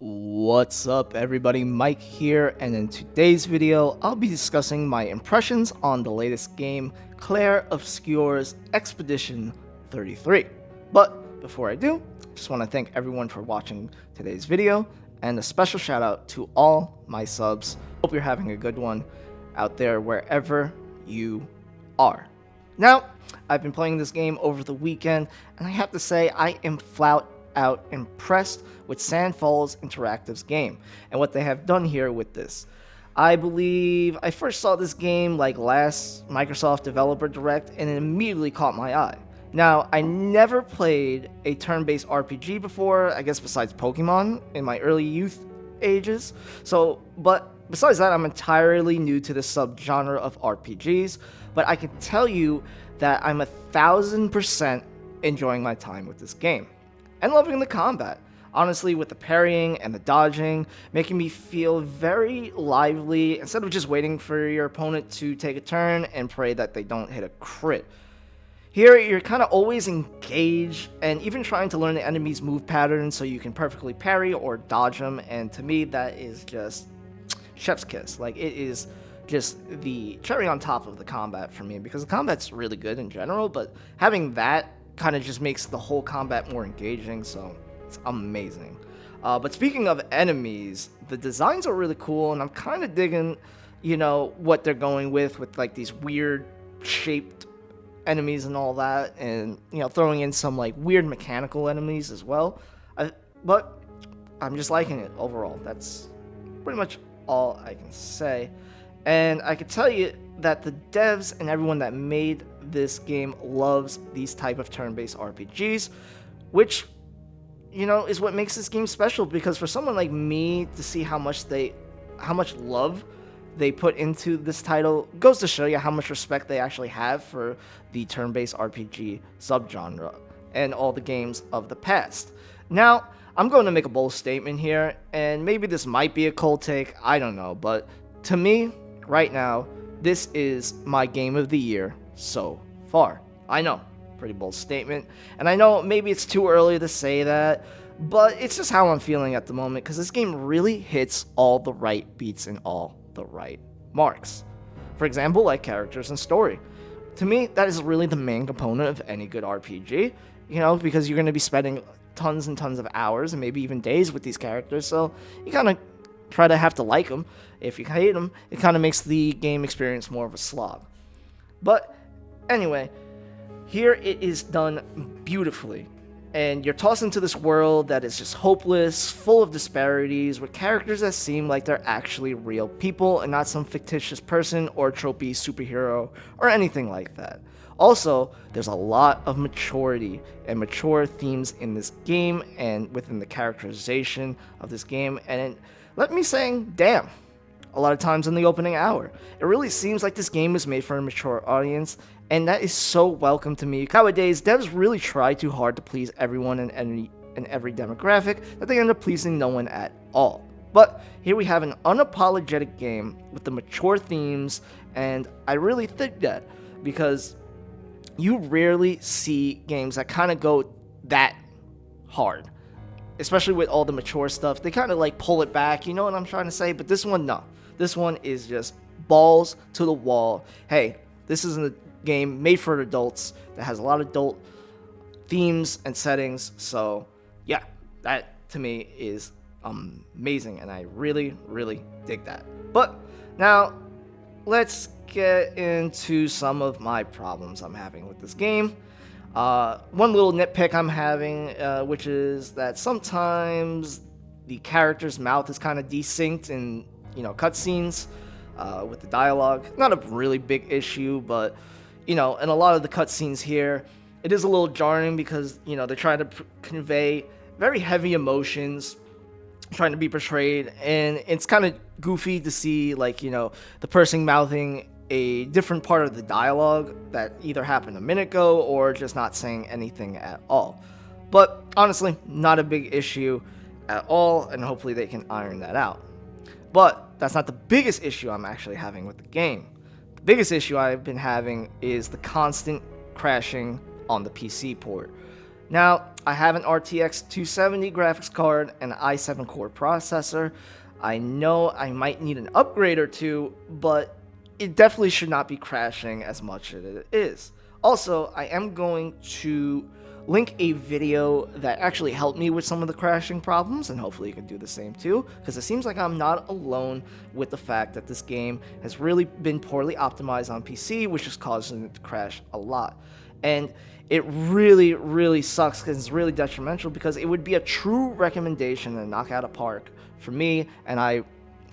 What's up everybody, Mike here, and in today's video I'll be discussing my impressions on the latest game, Claire Obscure's Expedition 33. But before I do, just want to thank everyone for watching today's video, and a special shout out to all my subs. Hope you're having a good one out there wherever you are. Now, I've been playing this game over the weekend, and I have to say I am flat out impressed with Sandfall's Interactive's game and what they have done here with this. I believe I first saw this game like last Microsoft Developer Direct, and it immediately caught my eye. Now, I never played a turn-based RPG before, I guess besides Pokemon in my early youth ages. But besides that, I'm entirely new to the subgenre of RPGs, but I can tell you that I'm 1000% enjoying my time with this game and loving the combat. Honestly, with the parrying and the dodging, making me feel very lively instead of just waiting for your opponent to take a turn and pray that they don't hit a crit. Here, you're kind of always engaged and even trying to learn the enemy's move patterns so you can perfectly parry or dodge them, and to me that is just chef's kiss. Like, it is just the cherry on top of the combat for me, because the combat's really good in general, but having that kind of just makes the whole combat more engaging, so it's amazing. But speaking of enemies, the designs are really cool, and I'm kind of digging, what they're going with like these weird shaped enemies and all that, and throwing in some like weird mechanical enemies as well. But I'm just liking it overall. That's pretty much all I can say. And I can tell you that the devs and everyone that made this game loves these type of turn-based RPGs, which is what makes this game special, because for someone like me to see how much love they put into this title goes to show you how much respect they actually have for the turn-based RPG subgenre and all the games of the past. Now, I'm going to make a bold statement here, and maybe this might be a cold take, I don't know, but to me, right now, this is my game of the year so far. I know, pretty bold statement, and I know maybe it's too early to say that, but it's just how I'm feeling at the moment, because this game really hits all the right beats and all the right marks. For example, like characters and story. To me, that is really the main component of any good RPG, because you're going to be spending tons and tons of hours and maybe even days with these characters, so you kind of try to have to like them. If you hate them, it kind of makes the game experience more of a slog. But anyway, here it is done beautifully, and you're tossed into this world that is just hopeless, full of disparities, with characters that seem like they're actually real people and not some fictitious person or tropey superhero or anything like that. Also, there's a lot of maturity and mature themes in this game and within the characterization of this game, and let me saying, damn, a lot of times in the opening hour. It really seems like this game is made for a mature audience, and that is so welcome to me. Nowadays, devs really try too hard to please everyone in every demographic that they end up pleasing no one at all. But here we have an unapologetic game with the mature themes, and I really think that, because you rarely see games that kind of go that hard. Especially with all the mature stuff, they kind of like pull it back, you know what I'm trying to say? But this one, no. This one is just balls to the wall. Hey, this is a game made for adults that has a lot of adult themes and settings. So yeah, that to me is amazing, and I really, really dig that. But now, let's get into some of my problems I'm having with this game. One little nitpick I'm having, which is that sometimes the character's mouth is kind of desynced in, cutscenes with the dialogue. Not a really big issue, but, in a lot of the cutscenes here, it is a little jarring because, they're trying to convey very heavy emotions, trying to be portrayed, and it's kind of goofy to see, like, the person mouthing a different part of the dialogue that either happened a minute ago or just not saying anything at all. But honestly, not a big issue at all, and hopefully they can iron that out. But that's not the biggest issue I'm actually having with the game. The biggest issue I've been having is the constant crashing on the PC port. Now, I have an RTX 270 graphics card and an i7 core processor. I know I might need an upgrade or two, but it definitely should not be crashing as much as it is. Also, I am going to link a video that actually helped me with some of the crashing problems, and hopefully you can do the same too, because it seems like I'm not alone with the fact that this game has really been poorly optimized on PC, which is causing it to crash a lot. And it really, really sucks because it's really detrimental, because it would be a true recommendation and knock out a park for me, and I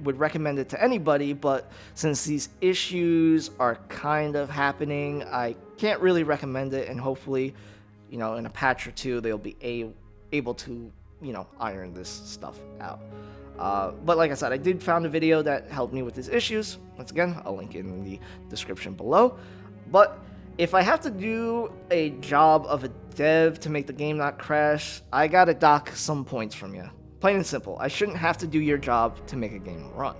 would recommend it to anybody, but since these issues are kind of happening, I can't really recommend it, and hopefully, in a patch or two, they'll be able to, iron this stuff out. But like I said, I did found a video that helped me with these issues. Once again, I'll link it in the description below. But if I have to do a job of a dev to make the game not crash, I gotta dock some points from you. Plain and simple, I shouldn't have to do your job to make a game run.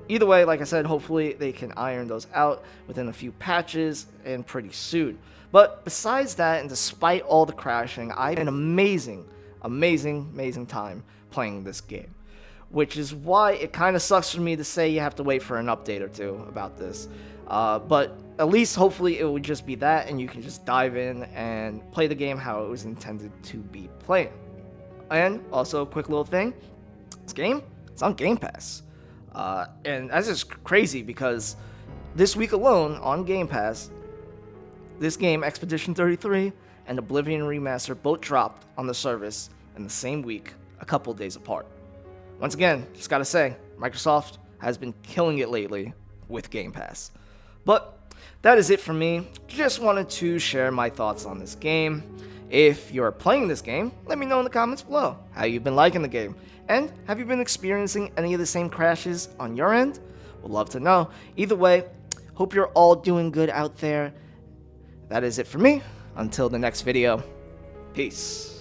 Either way, like I said, hopefully they can iron those out within a few patches and pretty soon. But besides that, and despite all the crashing, I had an amazing time playing this game. Which is why it kind of sucks for me to say you have to wait for an update or two about this. But at least hopefully it would just be that, and you can just dive in and play the game how it was intended to be played. And also, a quick little thing, this game is on Game Pass. And that's just crazy because this week alone on Game Pass, this game, Expedition 33 and Oblivion Remaster, both dropped on the service in the same week, a couple days apart. Once again, just gotta say, Microsoft has been killing it lately with Game Pass. But that is it for me. Just wanted to share my thoughts on this game. If you're playing this game, let me know in the comments below how you've been liking the game. And have you been experiencing any of the same crashes on your end? Would love to know. Either way, hope you're all doing good out there. That is it for me. Until the next video, peace.